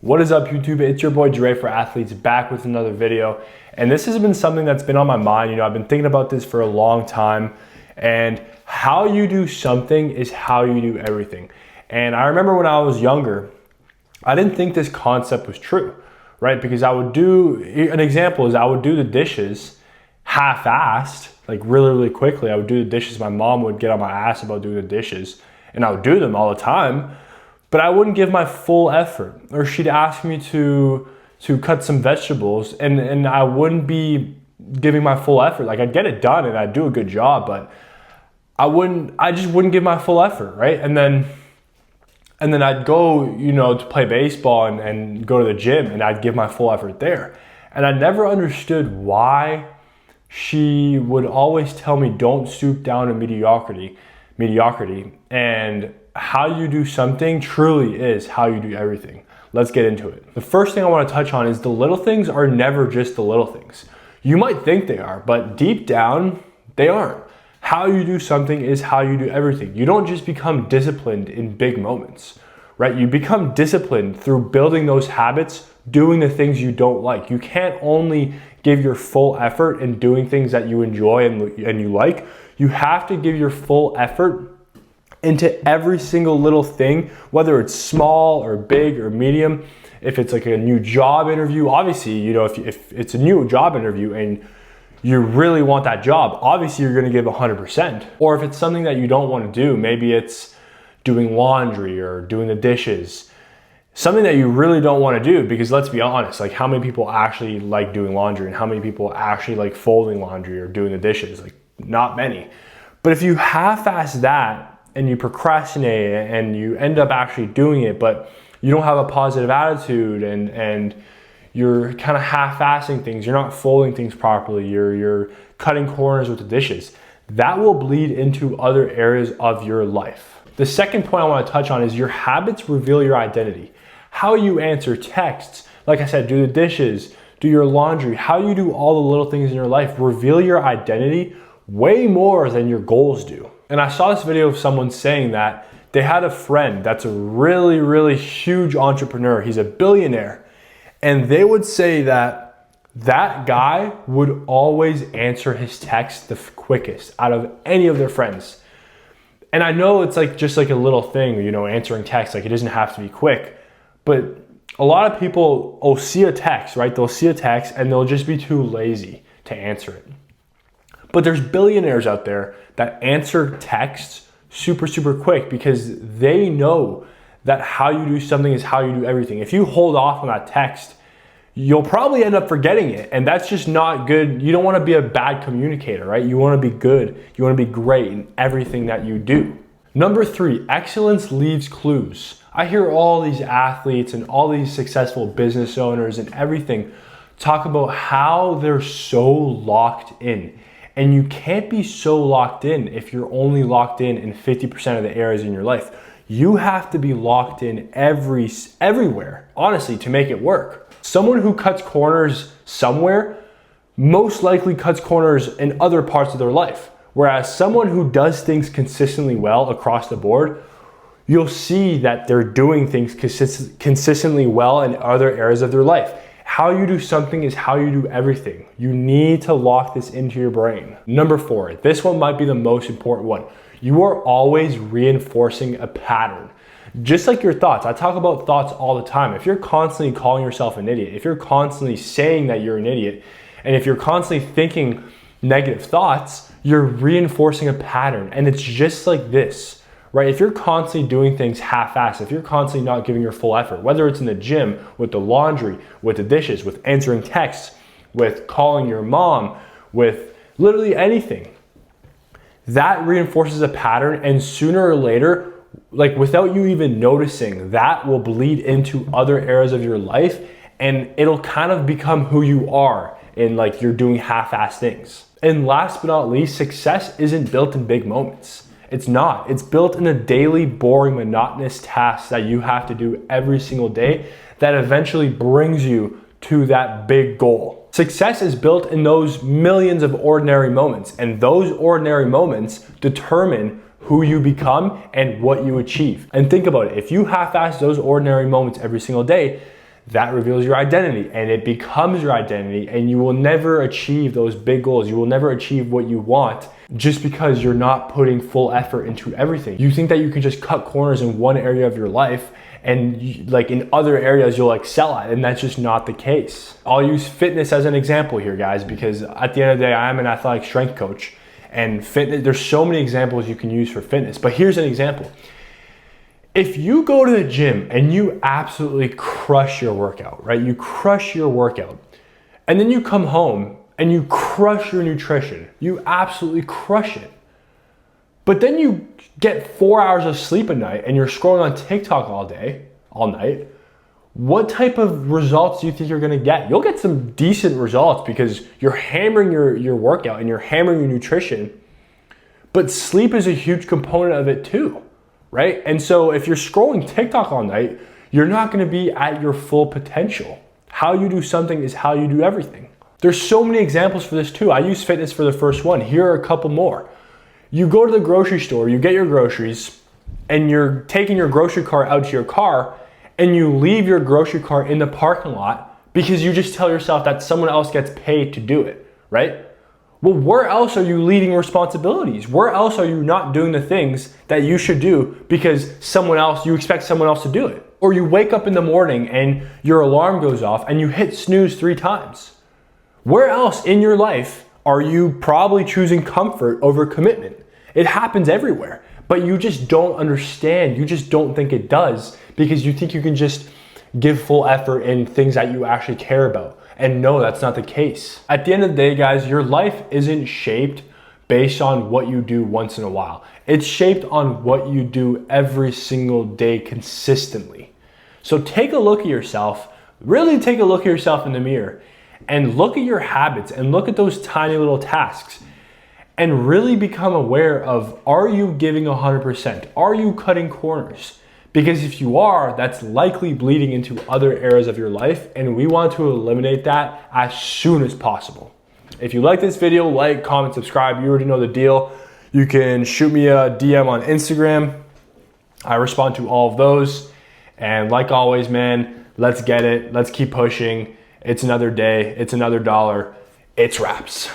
What is up, YouTube? It's your boy Dre for Athletes, back with another video. And this has been something that's been on my mind. I've been thinking about this for a long time. And how you do something is how you do everything. And I remember when I was younger, I didn't think this concept was true, right? Because I would do, an example is I would do the dishes half-assed, like really quickly. I would do the dishes. My mom would get on my ass about doing the dishes, and I would do them all the time. But I wouldn't give my full effort, or she'd ask me to cut some vegetables, and I wouldn't be giving my full effort. Like, I'd get it done and I'd do a good job, but I just wouldn't give my full effort, right? And then I'd go, to play baseball and go to the gym, and I'd give my full effort there. And I never understood why she would always tell me, don't stoop down to mediocrity. And how you do something truly is how you do everything. Let's get into it. The first thing I want to touch on is the little things are never just the little things. You might think they are, but deep down, they aren't. How you do something is how you do everything. You don't just become disciplined in big moments, right? You become disciplined through building those habits, doing the things you don't like. You can't only give your full effort in doing things that you enjoy and you like. You have to give your full effort into every single little thing, whether it's small or big or medium. If it's like a new job interview, obviously, if it's a new job interview and you really want that job, obviously you're gonna give 100%. Or if it's something that you don't wanna do, maybe it's doing laundry or doing the dishes, something that you really don't wanna do, because let's be honest, like, how many people actually like doing laundry, and how many people actually like folding laundry or doing the dishes? Like, not many. But if you half-ass that, and you procrastinate and you end up actually doing it, but you don't have a positive attitude, and you're kind of half-assing things, you're not folding things properly, you're cutting corners with the dishes, that will bleed into other areas of your life. The second point I want to touch on is your habits reveal your identity. How you answer texts, like I said, do the dishes, do your laundry, how you do all the little things in your life reveal your identity way more than your goals do. And I saw this video of someone saying that they had a friend that's a really huge entrepreneur. He's a billionaire. And they would say that that guy would always answer his text the quickest out of any of their friends. And I know it's just like a little thing, answering text, like, it doesn't have to be quick. But a lot of people will see a text, right? They'll see a text and they'll just be too lazy to answer it. But there's billionaires out there that answer texts super quick, because they know that how you do something is how you do everything. If you hold off on that text, you'll probably end up forgetting it, and that's just not good. You don't want to be a bad communicator, right? You want to be good. You want to be great in everything that you do. Number 3, excellence leaves clues. I hear all these athletes and all these successful business owners and everything talk about how they're so locked in. And you can't be so locked in if you're only locked in 50% of the areas in your life. You have to be locked in everywhere, honestly, to make it work. Someone who cuts corners somewhere most likely cuts corners in other parts of their life. Whereas someone who does things consistently well across the board, you'll see that they're doing things consistently well in other areas of their life. How you do something is how you do everything. You need to lock this into your brain. Number 4, this one might be the most important one. You are always reinforcing a pattern. Just like your thoughts. I talk about thoughts all the time. If you're constantly calling yourself an idiot, if you're constantly saying that you're an idiot, and if you're constantly thinking negative thoughts, you're reinforcing a pattern. And it's just like this, right? If you're constantly doing things half-assed, if you're constantly not giving your full effort, whether it's in the gym, with the laundry, with the dishes, with answering texts, with calling your mom, with literally anything, that reinforces a pattern, and sooner or later, like, without you even noticing, that will bleed into other areas of your life, and it'll kind of become who you are, and like, you're doing half-assed things. And last but not least, success isn't built in big moments. It's not. It's built in a daily, boring, monotonous task that you have to do every single day that eventually brings you to that big goal. Success is built in those millions of ordinary moments, and those ordinary moments determine who you become and what you achieve. And think about it. If you half-ass those ordinary moments every single day, that reveals your identity and it becomes your identity, and you will never achieve those big goals. You will never achieve what you want just because you're not putting full effort into everything. You think that you can just cut corners in one area of your life and like in other areas you'll excel at, and that's just not the case. I'll use fitness as an example here, guys, because at the end of the day, I'm an athletic strength coach, and fitness, there's so many examples you can use for fitness, but here's an example. If you go to the gym and you absolutely crush your workout, right? You crush your workout, and then you come home and you crush your nutrition. You absolutely crush it. But then you get 4 hours of sleep a night and you're scrolling on TikTok all day, all night. What type of results do you think you're gonna get? You'll get some decent results because you're hammering your workout and you're hammering your nutrition, but sleep is a huge component of it too. Right? And so if you're scrolling TikTok all night, you're not going to be at your full potential. How you do something is how you do everything. There's so many examples for this too. I use fitness for the first one. Here are a couple more. You go to the grocery store, you get your groceries, and you're taking your grocery cart out to your car, and you leave your grocery cart in the parking lot because you just tell yourself that someone else gets paid to do it, right? Well, where else are you leaving responsibilities? Where else are you not doing the things that you should do because you expect someone else to do it? Or you wake up in the morning and your alarm goes off and you hit snooze 3 times. Where else in your life are you probably choosing comfort over commitment? It happens everywhere, but you just don't understand. You just don't think it does because you think you can just give full effort in things that you actually care about. And no, that's not the case. At the end of the day, guys, your life isn't shaped based on what you do once in a while. It's shaped on what you do every single day consistently. So take a look at yourself, really take a look at yourself in the mirror and look at your habits and look at those tiny little tasks and really become aware of, are you giving 100%? Are you cutting corners? Because if you are, that's likely bleeding into other areas of your life, and we want to eliminate that as soon as possible. If you like this video, like, comment, subscribe. You already know the deal. You can shoot me a DM on Instagram. I respond to all of those. And like always, man, let's get it. Let's keep pushing. It's another day. It's another dollar. It's wraps.